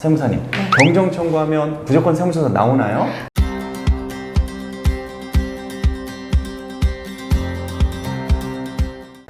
세무사님, 경정 청구하면 무조건 세무조사 나오나요?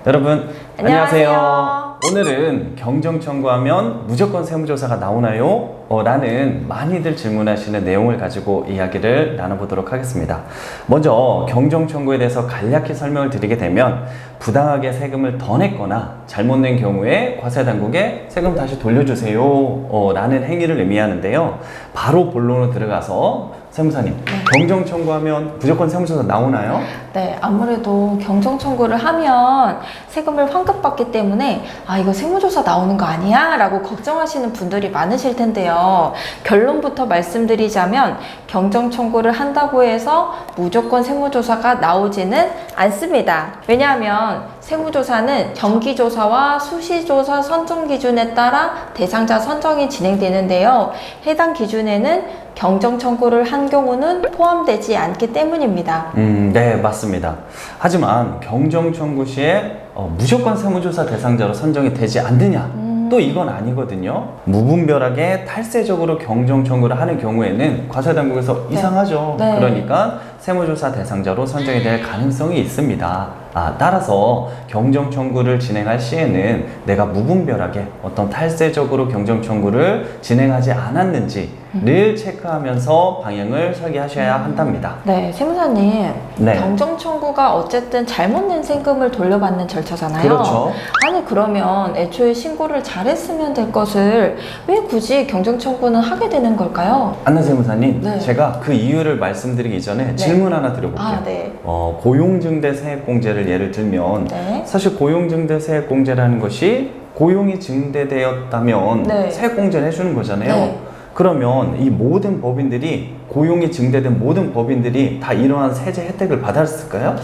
여러분, 안녕하세요. 오늘은 경정 청구하면 무조건 세무조사가 나오나요? 라는 많이들 질문하시는 내용을 가지고 이야기를 나눠보도록 하겠습니다. 먼저 경정 청구에 대해서 간략히 설명을 드리게 되면 부당하게 세금을 더 냈거나 잘못 낸 경우에 과세당국에 세금 다시 돌려주세요 라는 행위를 의미하는데요. 바로 본론으로 들어가서 세무사님, 경정 청구하면 무조건 세무조사 나오나요? 네, 아무래도 경정 청구를 하면 세금을 환급받기 때문에 이거 세무조사 나오는 거 아니야? 라고 걱정하시는 분들이 많으실 텐데요. 결론부터 말씀드리자면 경정 청구를 한다고 해서 무조건 세무조사가 나오지는 않습니다. 왜냐하면 세무조사는 정기조사와 수시조사 선정 기준에 따라 대상자 선정이 진행되는데요. 해당 기준에는 경정 청구를 한 경우는 포함되지 않기 때문입니다. 네, 맞습니다. 하지만 경정 청구 시에 무조건 세무조사 대상자로 선정이 되지 않느냐? 또 이건 아니거든요. 무분별하게 탈세적으로 경정 청구를 하는 경우에는 과세당국에서 이상하죠. 네. 그러니까 세무조사 대상자로 선정이 될 가능성이 있습니다. 따라서 경정 청구를 진행할 시에는 내가 무분별하게 어떤 탈세적으로 경정 청구를 진행하지 않았는지를 체크하면서 방향을 설계하셔야 한답니다. 네, 세무사님. 네. 경정 청구가 어쨌든 잘못 낸 세금을 돌려받는 절차잖아요. 그렇죠. 아니 그러면 애초에 신고를 잘했으면 될 것을 왜 굳이 경정 청구는 하게 되는 걸까요? 안나 세무사님, 네. 제가 그 이유를 말씀드리기 전에 질문 하나 드려볼게요. 네. 고용증대 세액공제를 예를 들면 네. 사실 고용증대 세액공제라는 것이 고용이 증대되었다면 네. 세액공제를 해주는 거잖아요. 네. 그러면 이 모든 법인들이 고용이 증대된 모든 법인들이 다 이러한 세제 혜택을 받았을까요?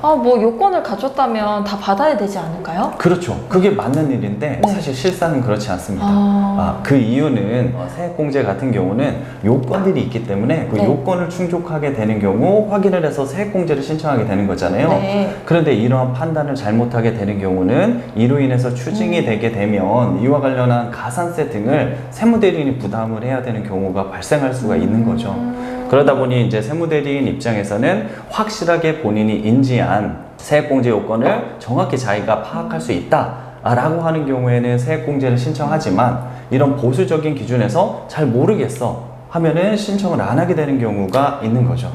뭐 요건을 갖췄다면 다 받아야 되지 않을까요? 그렇죠. 그게 맞는 일인데 네. 사실 실상은 그렇지 않습니다. 그 이유는 세액공제 같은 경우는 요건들이 있기 때문에 그 네. 요건을 충족하게 되는 경우 확인을 해서 세액공제를 신청하게 되는 거잖아요. 네. 그런데 이러한 판단을 잘못하게 되는 경우는 이로 인해서 추징이 되게 되면 이와 관련한 가산세 등을 세무대리인이 부담을 해야 되는 경우가 발생할 수가 있는 거죠. 그러다 보니 이제 세무대리인 입장에서는 확실하게 본인이 인지한 세액공제 요건을 정확히 자기가 파악할 수 있다 라고 하는 경우에는 세액공제를 신청하지만 이런 보수적인 기준에서 잘 모르겠어 하면은 신청을 안 하게 되는 경우가 있는 거죠.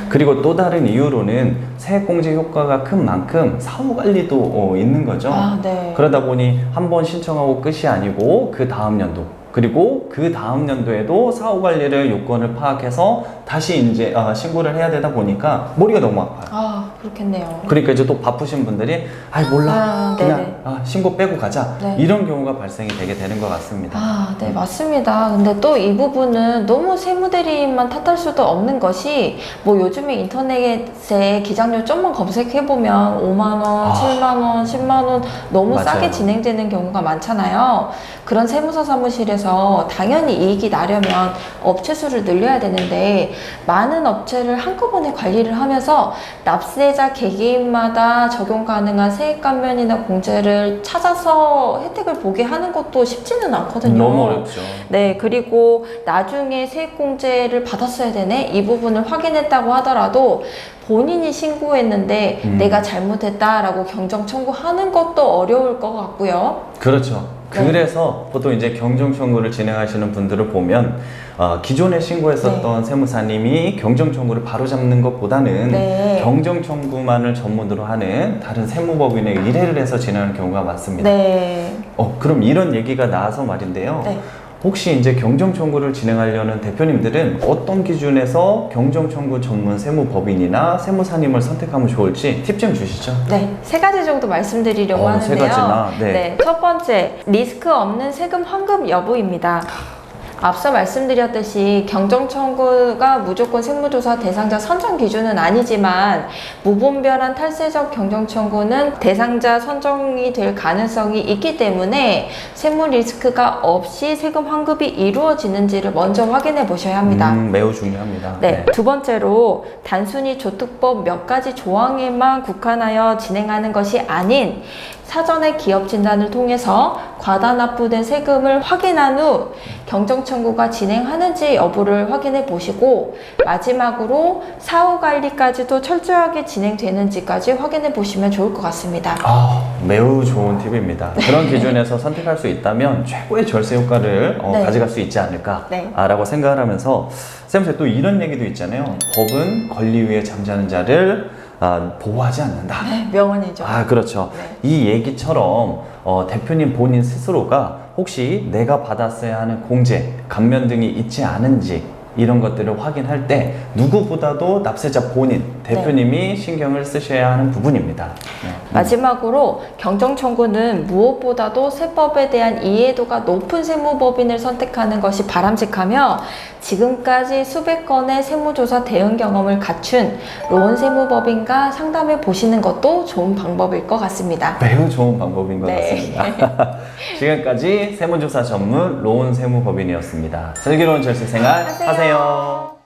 그리고 또 다른 이유로는 세액공제 효과가 큰 만큼 사후관리도 있는 거죠. 네. 그러다 보니 한 번 신청하고 끝이 아니고 그 다음 연도 그리고 그 다음 연도에도 사후관리를 요건을 파악해서 다시 이제 신고를 해야 되다 보니까 머리가 너무 아파요. 그렇겠네요. 그러니까 이제 또 바쁘신 분들이 몰라 그냥 신고 빼고 가자 네. 이런 경우가 발생이 되게 되는 것 같습니다. 네, 맞습니다. 근데 또 이 부분은 너무 세무대리인만 탓할 수도 없는 것이 뭐 요즘에 인터넷에 기장료 좀만 검색해보면 5만원, 7만원, 10만원 너무 맞아요. 싸게 진행되는 경우가 많잖아요. 그런 세무사 사무실에서 당연히 이익이 나려면 업체 수를 늘려야 되는데 많은 업체를 한꺼번에 관리를 하면서 납세자 개개인마다 적용 가능한 세액 감면이나 공제를 찾아서 혜택을 보게 하는 것도 쉽지는 않거든요. 너무 어렵죠. 네, 그리고 나중에 세액공제를 받았어야 되네? 이 부분을 확인했다고 하더라도 본인이 신고했는데 내가 잘못했다라고 경정 청구하는 것도 어려울 것 같고요. 그렇죠. 네. 그래서 보통 이제 경정 청구를 진행하시는 분들을 보면 기존에 신고했었던 세무사님이 경정 청구를 바로잡는 것보다는 경정 청구만을 전문으로 하는 다른 세무법인에 의뢰를 해서 진행하는 경우가 많습니다. 그럼 이런 얘기가 나와서 말인데요. 혹시 이제 경정 청구를 진행하려는 대표님들은 어떤 기준에서 경정 청구 전문 세무법인이나 세무사님을 선택하면 좋을지 팁 좀 주시죠. 네, 세 가지 정도 말씀드리려고 하는데요. 세 가지나. 네. 첫 번째, 리스크 없는 세금 환급 여부입니다. 앞서 말씀드렸듯이 경정 청구가 무조건 세무조사 대상자 선정 기준은 아니지만 무분별한 탈세적 경정 청구는 대상자 선정이 될 가능성이 있기 때문에 세무 리스크가 없이 세금 환급이 이루어지는지를 먼저 확인해 보셔야 합니다. 매우 중요합니다. 네. 두 번째로 단순히 조특법 몇 가지 조항에만 국한하여 진행하는 것이 아닌 사전에 기업 진단을 통해서 과다 납부된 세금을 확인한 후 경정 청구가 진행하는지 여부를 확인해 보시고 마지막으로 사후 관리까지도 철저하게 진행되는지까지 확인해 보시면 좋을 것 같습니다. 매우 좋은 팁입니다. 그런 기준에서 선택할 수 있다면 최고의 절세 효과를 네. 가져갈 수 있지 않을까라고 네. 생각을 하면서 쌤, 또 이런 얘기도 있잖아요. 법은 권리 위에 잠자는 자를 보호하지 않는다. 네, 명언이죠. 그렇죠. 네. 이 얘기처럼 대표님 본인 스스로가 혹시 내가 받았어야 하는 공제, 감면 등이 있지 않은지 이런 것들을 확인할 때 누구보다도 납세자 본인, 대표님이 신경을 쓰셔야 하는 부분입니다. 마지막으로 경정 청구는 무엇보다도 세법에 대한 이해도가 높은 세무법인을 선택하는 것이 바람직하며 지금까지 수백 건의 세무조사 대응 경험을 갖춘 로운 세무법인과 상담해 보시는 것도 좋은 방법일 것 같습니다. 매우 좋은 방법인 것 네. 같습니다. 지금까지 세무조사 전문 로운 세무법인이었습니다. 슬기로운 절세 생활 하세요.